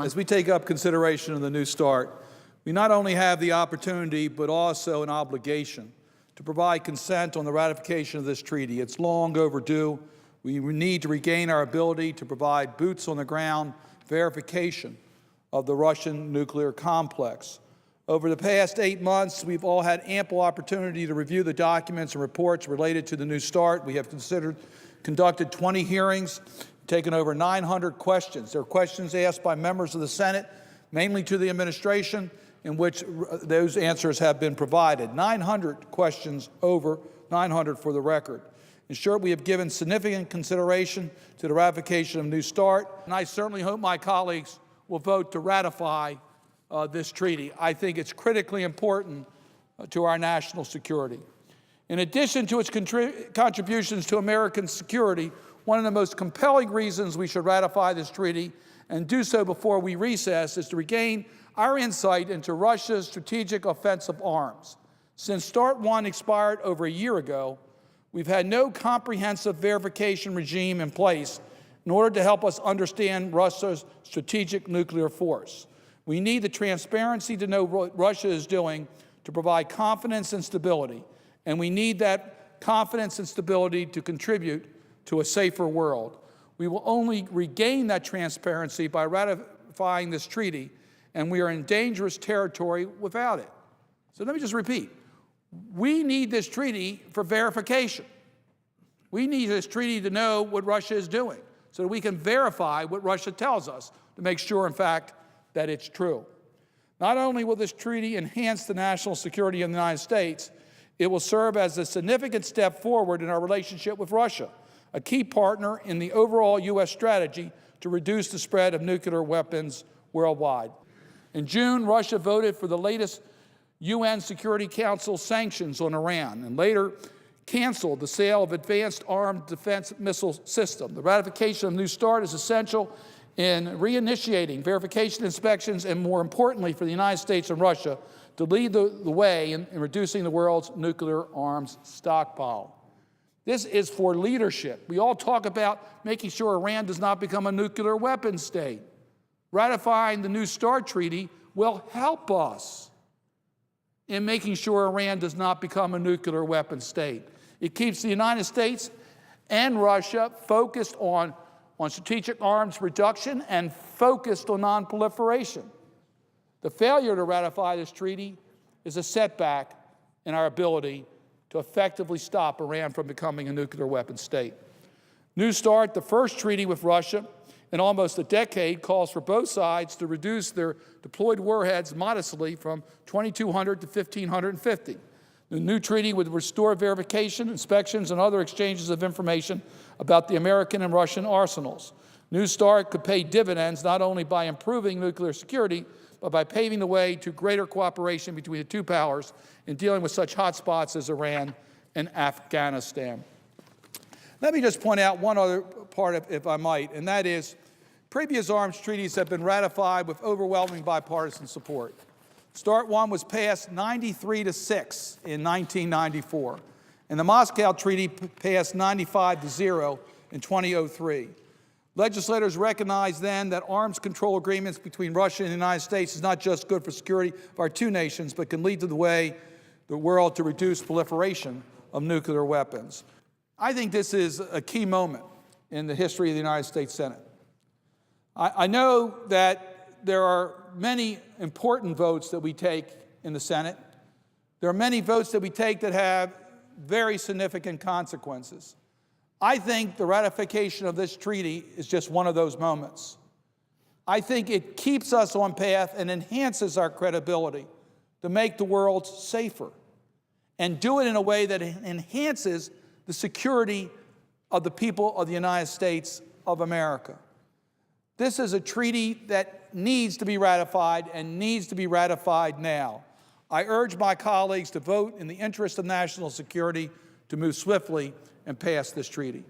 As we take up consideration of the New START, we not only have the opportunity but also an obligation to provide consent on the ratification of this treaty. It's long overdue. We need to regain our ability to provide boots-on-the-ground verification of the Russian nuclear complex. Over the past 8 months, we've all had ample opportunity to review the documents and reports related to the New START. We have conducted 20 hearings, taken over 900 questions. There are questions asked by members of the Senate, mainly to the administration, in which those answers have been provided. 900 questions, over 900 for the record. In short, we have given significant consideration to the ratification of New START, and I certainly hope my colleagues will vote to ratify this treaty. I think it's critically important to our national security. In addition to its contributions to American security, one of the most compelling reasons we should ratify this treaty and do so before we recess is to regain our insight into Russia's strategic offensive arms. Since START 1 expired over a year ago, we've had no comprehensive verification regime in place in order to help us understand Russia's strategic nuclear force. We need the transparency to know what Russia is doing to provide confidence and stability, and we need that confidence and stability to contribute to a safer world. We will only regain that transparency by ratifying this treaty, and we are in dangerous territory without it. So let me just repeat. We need this treaty for verification. We need this treaty to know what Russia is doing so that we can verify what Russia tells us to make sure, in fact, that it's true. Not only will this treaty enhance the national security of the United States, it will serve as a significant step forward in our relationship with Russia, a key partner in the overall U.S. strategy to reduce the spread of nuclear weapons worldwide. In June, Russia voted for the latest UN Security Council sanctions on Iran and later canceled the sale of advanced armed defense missile system. The ratification of New START is essential in reinitiating verification inspections and, more importantly, for the United States and Russia to lead the way in reducing the world's nuclear arms stockpile. This is for leadership. We all talk about making sure Iran does not become a nuclear weapons state. Ratifying the New START treaty will help us in making sure Iran does not become a nuclear weapons state. It keeps the United States and Russia focused on strategic arms reduction and focused on nonproliferation. The failure to ratify this treaty is a setback in our ability to effectively stop Iran from becoming a nuclear weapons state. New START, the first treaty with Russia in almost a decade, calls for both sides to reduce their deployed warheads modestly from 2,200 to 1,550. The new treaty would restore verification, inspections, and other exchanges of information about the American and Russian arsenals. New START could pay dividends not only by improving nuclear security, but by paving the way to greater cooperation between the two powers in dealing with such hotspots as Iran and Afghanistan. Let me just point out one other part, if I might, and that is previous arms treaties have been ratified with overwhelming bipartisan support. START 1 was passed 93-6 in 1994, and the Moscow Treaty passed 95-0 in 2003. Legislators recognized then that arms control agreements between Russia and the United States is not just good for security of our two nations, but can lead to the world to reduce proliferation of nuclear weapons. I think this is a key moment in the history of the United States Senate. I know that there are many important votes that we take in the Senate. There are many votes that we take that have very significant consequences. I think the ratification of this treaty is just one of those moments. I think it keeps us on path and enhances our credibility to make the world safer and do it in a way that enhances the security of the people of the United States of America. This is a treaty that needs to be ratified and needs to be ratified now. I urge my colleagues to vote in the interest of national security to move swiftly and pass this treaty.